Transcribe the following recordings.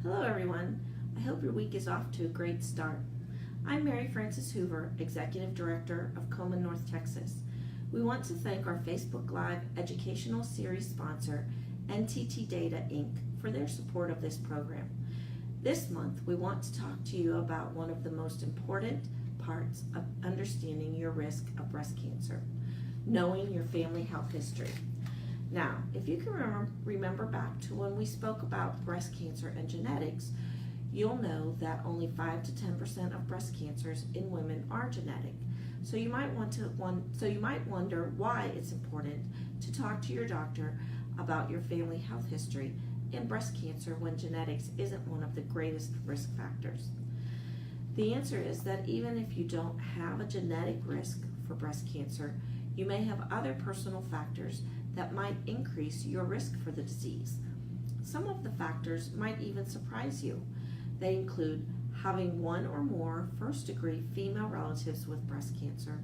Hello everyone. I hope your week is off to a great start. I'm Mary Frances Hoover, Executive Director of Komen, North Texas. We want to thank our Facebook Live educational series sponsor, NTT Data Inc., for their support of this program. This month, we want to talk to you about one of the most important parts of understanding your risk of breast cancer, knowing your family health history. Now, if you can remember back to when we spoke about breast cancer and genetics, you'll know that only 5 to 10% of breast cancers in women are genetic. So you might wonder why it's important to talk to your doctor about your family health history in breast cancer when genetics isn't one of the greatest risk factors. The answer is that even if you don't have a genetic risk for breast cancer, you may have other personal factors that might increase your risk for the disease. Some of the factors might even surprise you. They include having one or more first-degree female relatives with breast cancer,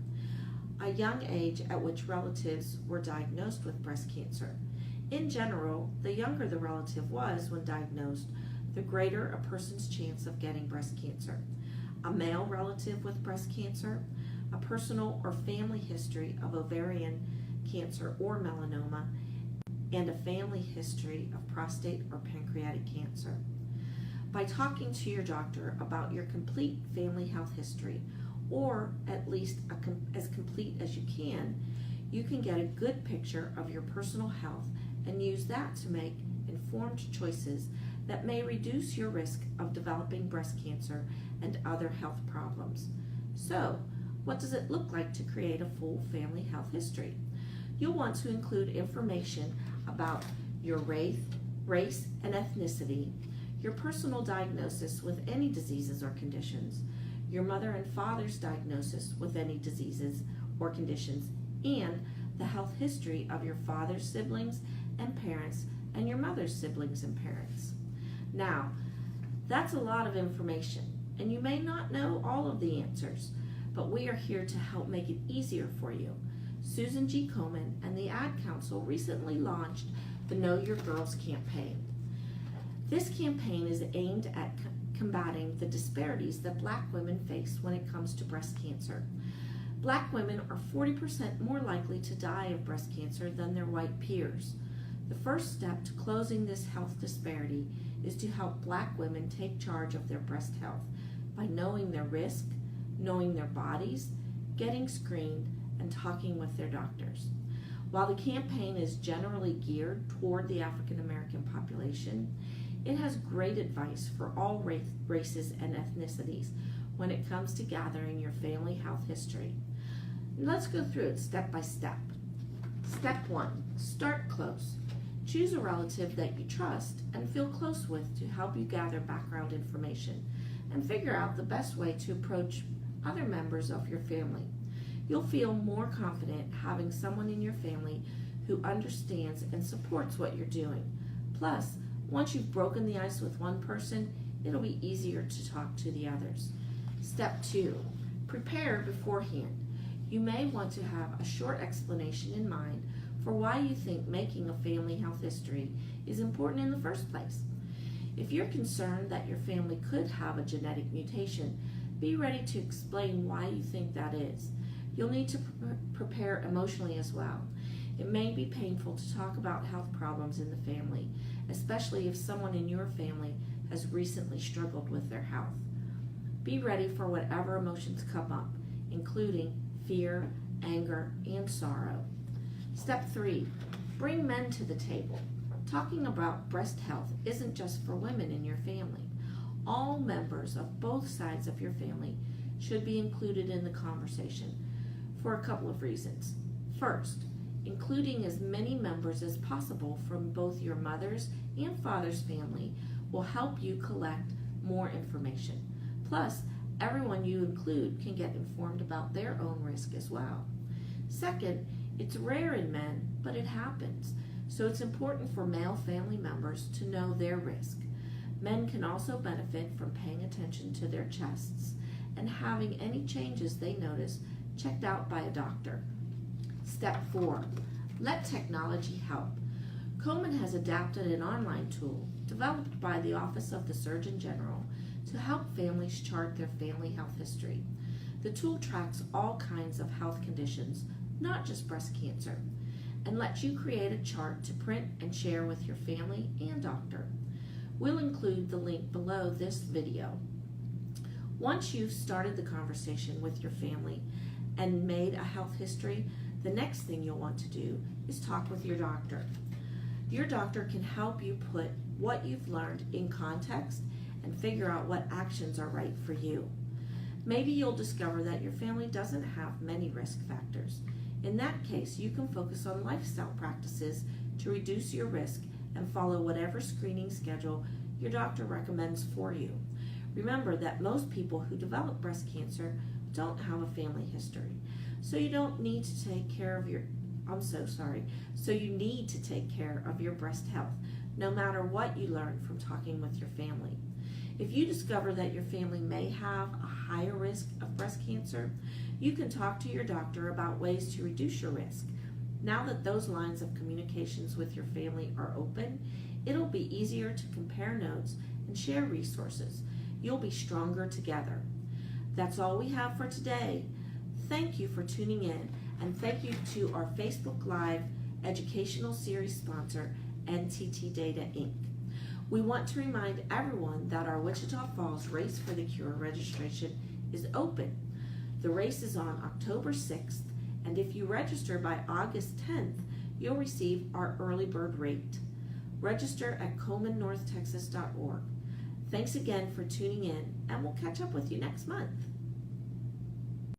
a young age at which relatives were diagnosed with breast cancer. In general, the younger the relative was when diagnosed, the greater a person's chance of getting breast cancer. A male relative with breast cancer, a personal or family history of ovarian cancer or melanoma, and a family history of prostate or pancreatic cancer. By talking to your doctor about your complete family health history, or at least as complete as you can get a good picture of your personal health and use that to make informed choices that may reduce your risk of developing breast cancer and other health problems. So, what does it look like to create a full family health history? You'll want to include information about your race and ethnicity, your personal diagnosis with any diseases or conditions, your mother and father's diagnosis with any diseases or conditions, and the health history of your father's siblings and parents and your mother's siblings and parents. Now, that's a lot of information, and you may not know all of the answers, but we are here to help make it easier for you. Susan G. Komen and the Ad Council recently launched the Know Your Girls campaign. This campaign is aimed at combating the disparities that Black women face when it comes to breast cancer. Black women are 40% more likely to die of breast cancer than their white peers. The first step to closing this health disparity is to help Black women take charge of their breast health by knowing their risk, knowing their bodies, getting screened, and talking with their doctors. While the campaign is generally geared toward the African American population, it has great advice for all races and ethnicities when it comes to gathering your family health history. Let's go through it step by step. Step 1, start close. Choose a relative that you trust and feel close with to help you gather background information and figure out the best way to approach other members of your family. You'll feel more confident having someone in your family who understands and supports what you're doing. Plus, once you've broken the ice with one person, it'll be easier to talk to the others. Step 2, prepare beforehand. You may want to have a short explanation in mind for why you think making a family health history is important in the first place. If you're concerned that your family could have a genetic mutation, be ready to explain why you think that is. You'll need to prepare emotionally as well. It may be painful to talk about health problems in the family, especially if someone in your family has recently struggled with their health. Be ready for whatever emotions come up, including fear, anger, and sorrow. Step 3, bring men to the table. Talking about breast health isn't just for women in your family. All members of both sides of your family should be included in the conversation for a couple of reasons. First, including as many members as possible from both your mother's and father's family will help you collect more information. Plus, everyone you include can get informed about their own risk as well. Second, it's rare in men, but it happens, so it's important for male family members to know their risk. Men can also benefit from paying attention to their chests and having any changes they notice checked out by a doctor. Step 4, let technology help. Komen has adapted an online tool developed by the Office of the Surgeon General to help families chart their family health history. The tool tracks all kinds of health conditions, not just breast cancer, and lets you create a chart to print and share with your family and doctor. We'll include the link below this video. Once you've started the conversation with your family and made a health history, the next thing you'll want to do is talk with your doctor. Your doctor can help you put what you've learned in context and figure out what actions are right for you. Maybe you'll discover that your family doesn't have many risk factors. In that case, you can focus on lifestyle practices to reduce your risk and follow whatever screening schedule your doctor recommends for you. Remember that most people who develop breast cancer don't have a family history, so you need to take care of your breast health, no matter what you learn from talking with your family. If you discover that your family may have a higher risk of breast cancer, you can talk to your doctor about ways to reduce your risk. Now that those lines of communications with your family are open, it'll be easier to compare notes and share resources. You'll be stronger together. That's all we have for today. Thank you for tuning in, and thank you to our Facebook Live educational series sponsor, NTT Data Inc. We want to remind everyone that our Wichita Falls Race for the Cure registration is open. The race is on October 6th, and if you register by August 10th, you'll receive our early bird rate. Register at KomenNorthTexas.org. Thanks again for tuning in, and we'll catch up with you next month.